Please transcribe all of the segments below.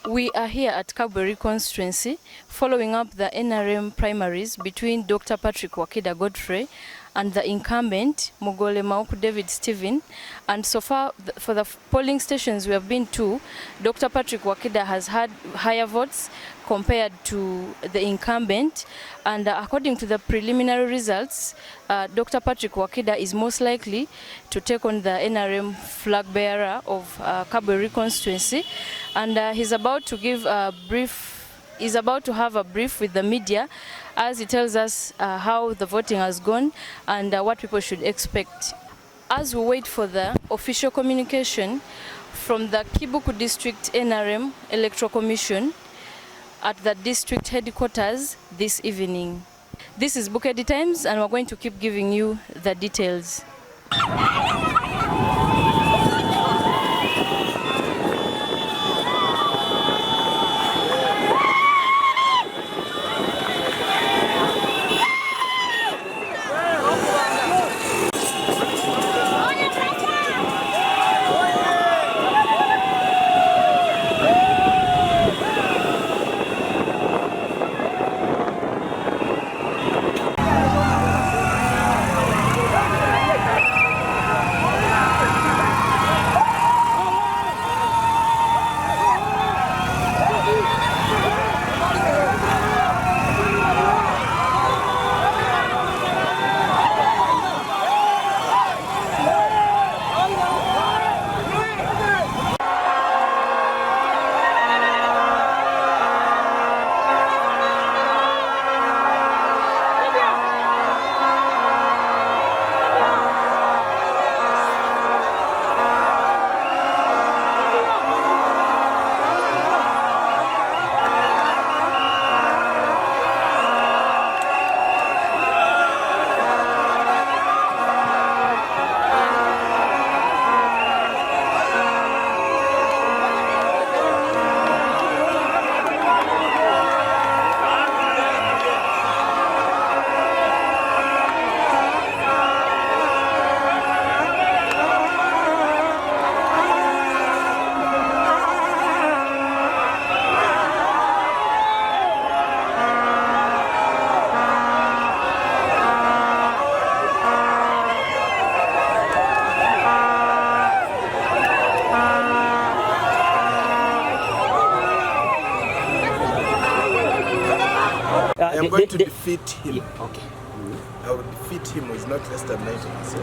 We are here at Kabweri Constituency following up the NRM primaries between Dr. Patrick Wakida Godfrey and the incumbent Mogole Mauku David Stephen. And so far, for the polling stations we have been to, Dr. Patrick Wakida has had higher votes compared to the incumbent. And according to the preliminary results, Dr. Patrick Wakida is most likely to take on the NRM flag bearer of Kabweri Constituency. And he's about to give a brief. He's about to have a brief with the media as he tells us how the voting has gone and what people should expect. As we wait for the official communication from the Kibuku District NRM Electoral Commission at the district headquarters this evening. This is Bukedi Times, and we're going to keep giving you the details. I am going to defeat him. Yeah, okay. I will defeat him with not less than 90%.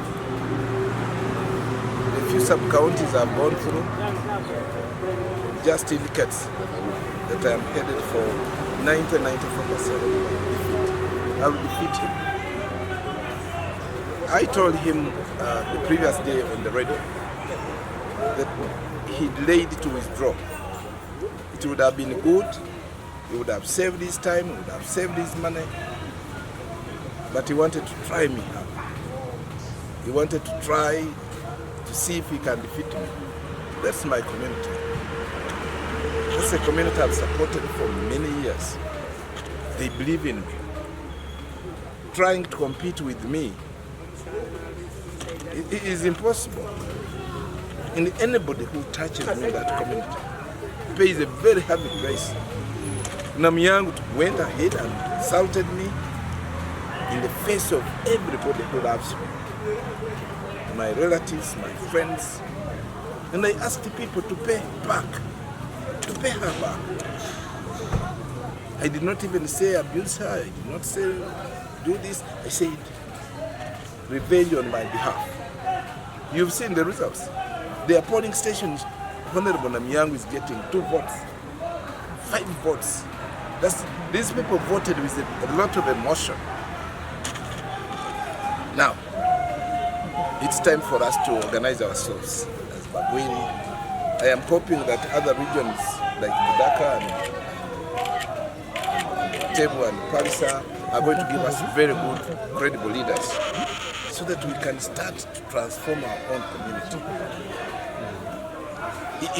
The few sub-counties I've gone through just indicates that I am headed for 90-94% defeat. I will defeat him. I told him the previous day on the radio that he delayed to withdraw. It would have been good. He would have saved his time, he would have saved his money, but he wanted to try me out. He wanted to try to see if he can defeat me. That's my community. That's a community I've supported for many years. They believe in me. Trying to compete with me, it is impossible. And anybody who touches me in that community pays a very heavy price. Namyangu went ahead and insulted me in the face of everybody who loves me. My relatives, my friends. And I asked the people to pay her back. I did not even say abuse her, I did not say do this. I said revenge on my behalf. You've seen the results. Their polling stations, Honorable Namyangu is getting 2 votes, 5 votes. These people voted with a lot of emotion. Now, it's time for us to organize ourselves as Kabweri. I am hoping that other regions like Budaka and Tebu and Parisa are going to give us very good, credible leaders so that we can start to transform our own community.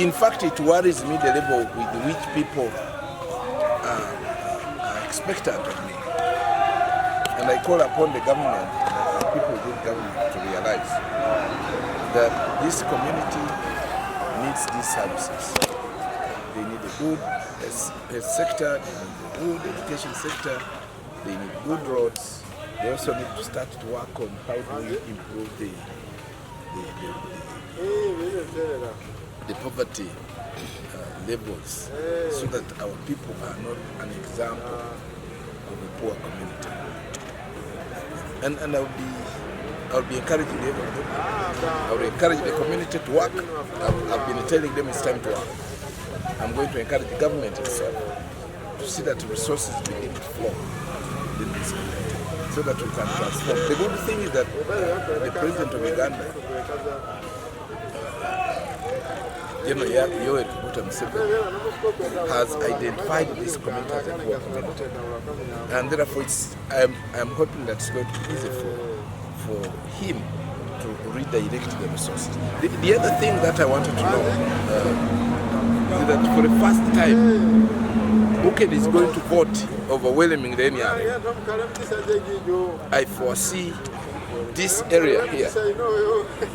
In fact, it worries me the level with which people are expectant of me. And I call upon the government and people within government to realize that this community needs these services. They need a good health sector, they need a good education sector, they need good roads. They also need to start to work on how do we improve the poverty levels so that our people are not an example of a poor community. And I'll be encouraging everyone. I will encourage the community to work. I've been telling them it's time to work. I'm going to encourage the government itself to see that resources begin to flow in this community so that we can transform. The good thing is that the president of Uganda, Yoweri Kaguta Museveni, has identified this community as a poor community. And therefore, I'm hoping that it's going to be easy for him to redirect the resources. The other thing that I wanted to know is that for the first time, Buked is going to vote overwhelming the NRM. I foresee this area here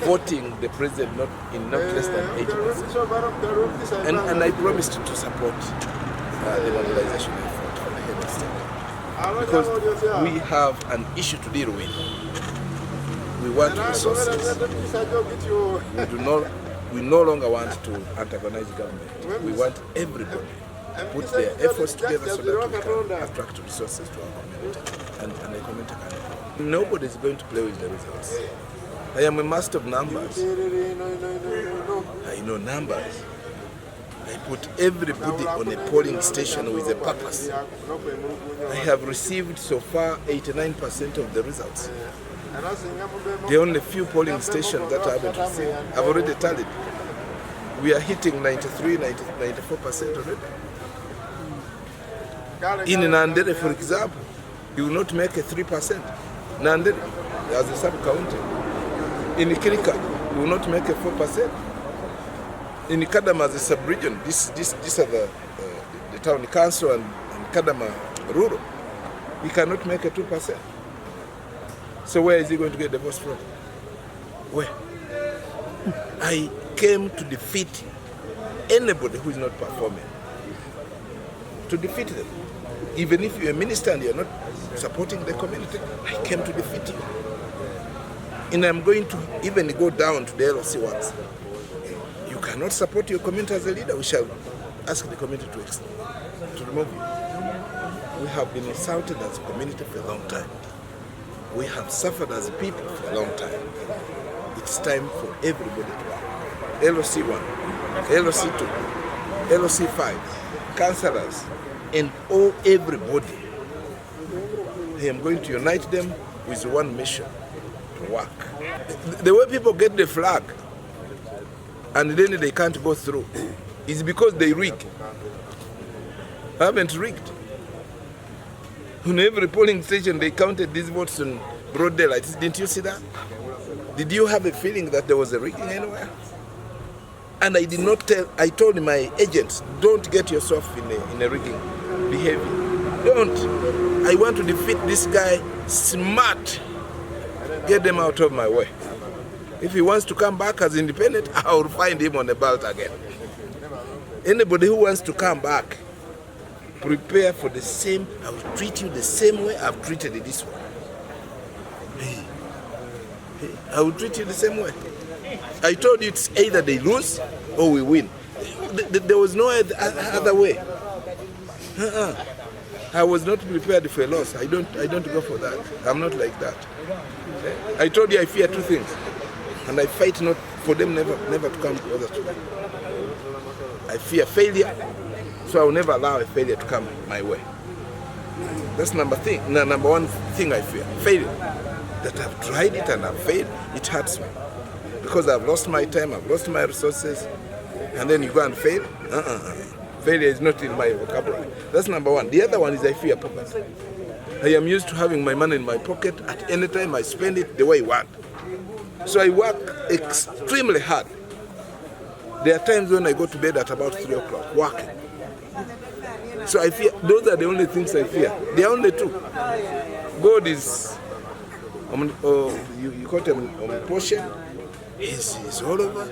voting the president not less than 80%. And I promised to support the mobilization effort for the head of state. Because we have an issue to deal with. We want resources. We no longer want to antagonize government. We want everybody to put their efforts together so that we can attract resources to our community and the community can grow. Nobody is going to play with the results. I am a master of numbers. I know numbers. I put everybody on a polling station with a purpose. I have received so far 89% of the results. The only few polling stations that I haven't received, I've already tallied. We are hitting 93, 94% already. In Nandere, for example, you will not make a 3%. Nandere, as a sub-county. In Kirika, you will not make a 4%. In Kadama, as a sub-region, these are the town council and Kadama rural, you cannot make a 2%. So where is he going to get the votes from? Where? I came to defeat anybody who is not performing. To defeat them. Even if you're a minister and you're not supporting the community, I came to defeat you. And I'm going to even go down to the LOC once. You cannot support your community as a leader. We shall ask the community to remove you. We have been insulted as a community for a long time. We have suffered as people for a long time. It's time for everybody to work. LOC 1, LOC 2, LOC 5, councillors, and everybody. I am going to unite them with one mission, to work. The way people get the flag and then they can't go through is because they rig. Haven't rigged. On every polling station they counted these votes in broad daylight. Didn't you see that? Did you have a feeling that there was a rigging anywhere? And I did not tell, I told my agents, don't get yourself in a rigging behavior. Don't. I want to defeat this guy smart. Get them out of my way. If he wants to come back as independent, I will find him on the ballot again. Anybody who wants to come back, prepare for the same, I will treat you the same way I've treated this one. I will treat you the same way. I told you it's either they lose or we win. There was no other way. I was not prepared for a loss. I don't go for that. I'm not like that. I told you I fear two things. And I fight not for them never to come closer to me. I fear failure, so I will never allow a failure to come my way. That's number one thing I fear, failure. That I've tried it and I've failed, it hurts me. Because I've lost my time, I've lost my resources, and then you go and fail? Failure is not in my vocabulary. That's number one. The other one is I fear poverty. I am used to having my money in my pocket. At any time I spend it the way I want. So I work extremely hard. There are times when I go to bed at about 3 o'clock, working. So I fear, those are the only things I fear. They are only two. God is, you call him omnipotent. He's all over.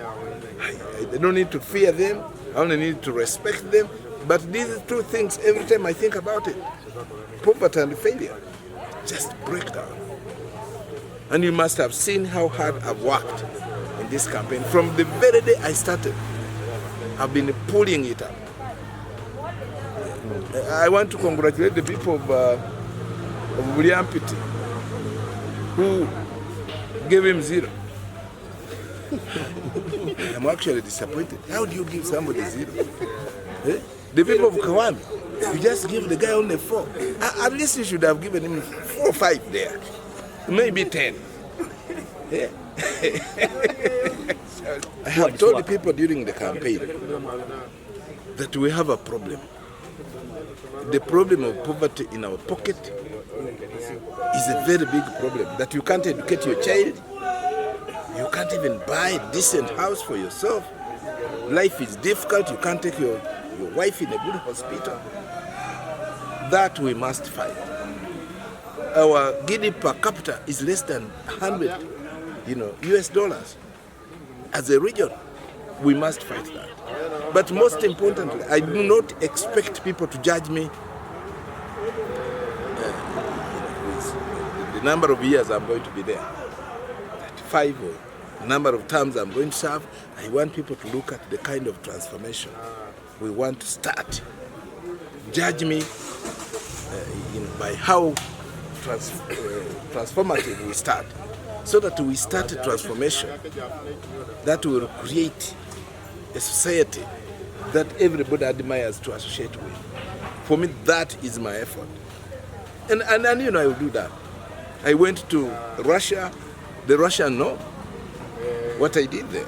I don't need to fear them. I only need to respect them. But these two things, every time I think about it, poverty and failure, just break down. And you must have seen how hard I've worked in this campaign. From the very day I started, I've been pulling it up. I want to congratulate the people of William Pitti, who gave him 0. I'm actually disappointed. How do you give somebody 0? Eh? The people of Kawami, you just give the guy only 4. At least you should have given him 4 or 5 there. Maybe 10. Yeah. I have told the people during the campaign that we have a problem. The problem of poverty in our pocket is a very big problem, that you can't educate your child, you can't even buy a decent house for yourself. Life is difficult, you can't take your wife in a good hospital. That we must fight. Our GDP per capita is less than 100, US dollars. As a region, we must fight that. But most importantly, I do not expect people to judge me with the number of years I'm going to be there, 5 or the number of terms I'm going to serve. I want people to look at the kind of transformation we want to start. Judge me by how transformative we start, so that we start a transformation that will create a society that everybody admires to associate with. For me, that is my effort. And I will do that. I went to Russia. The Russians know what I did there.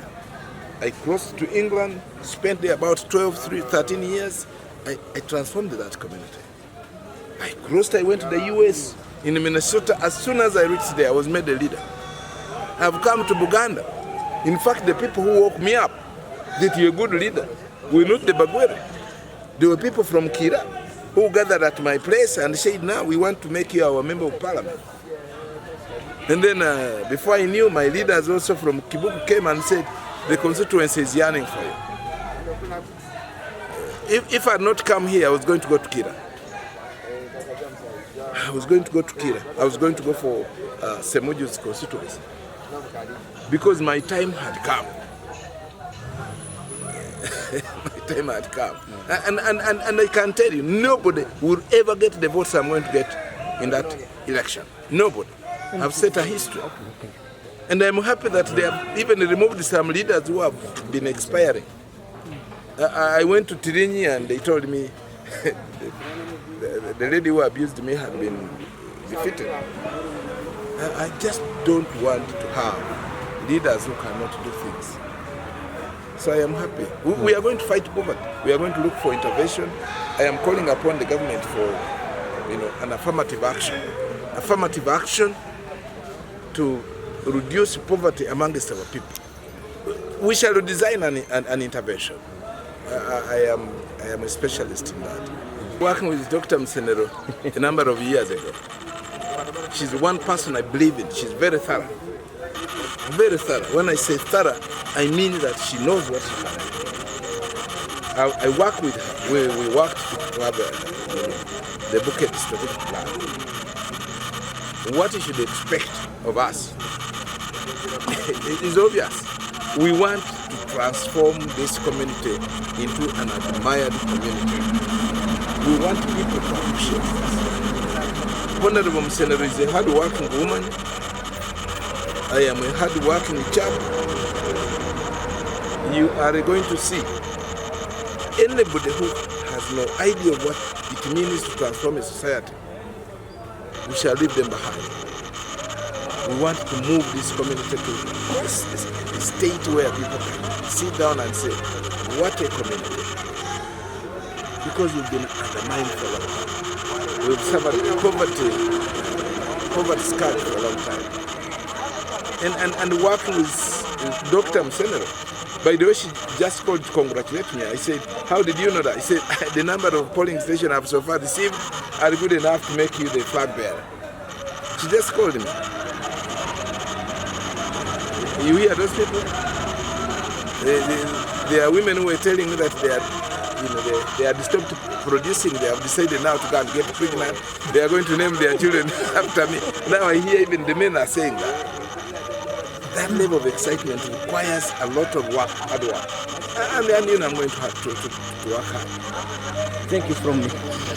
I crossed to England, spent there about 13 years. I transformed that community. I crossed, I went to the US, in Minnesota. As soon as I reached there, I was made a leader. I've come to Buganda. In fact, the people who woke me up, that you're a good leader, were not the Kabweri. There were people from Kira who gathered at my place and said, now we want to make you our member of parliament. And then before I knew, my leaders also from Kibuku came and said, the constituency is yearning for you. If I had not come here, I was going to go to Kira. I was going to go for Semuju's constituency. Because my time had come. My time had come. And I can tell you, nobody will ever get the votes I'm going to get in that election. Nobody. I've set a history. And I'm happy that they have even removed some leaders who have been expiring. I went to Tirinyi and they told me the lady who abused me had been defeated. I just don't want to have leaders who cannot do things. So I am happy. We are going to fight poverty. We are going to look for intervention. I am calling upon the government for an affirmative action. Affirmative action to reduce poverty amongst our people. We shall design an intervention. I am a specialist in that. Working with Dr. Msenero a number of years ago. She's one person I believe in. She's very thorough. Very thorough. When I say thorough, I mean that she knows what she's doing. I work with her. We worked to have the Bucket strategic plan. What you should expect of us, it is obvious. We want to transform this community into an admired community. We want people to appreciate us. Honorable Msenero is a hard-working woman. I am a hard-working chap. You are going to see anybody who has no idea of what it means to transform a society, we shall leave them behind. We want to move this community to a state where people can sit down and say, what a community. Because we've been undermined for a long time. We've suffered poverty scarred for a long time. And working with Dr. Msenero, by the way, she just called to congratulate me. I said, how did you know that? I said, the number of polling stations I've so far received are good enough to make you the flag bearer. She just called me. You hear those people? There are women who were telling me that they had stopped producing. They have decided now to go and get pregnant. They are going to name their children after me. Now I hear even the men are saying that. That level of excitement requires a lot of work, hard work. And I'm going to have to work hard. Thank you from me.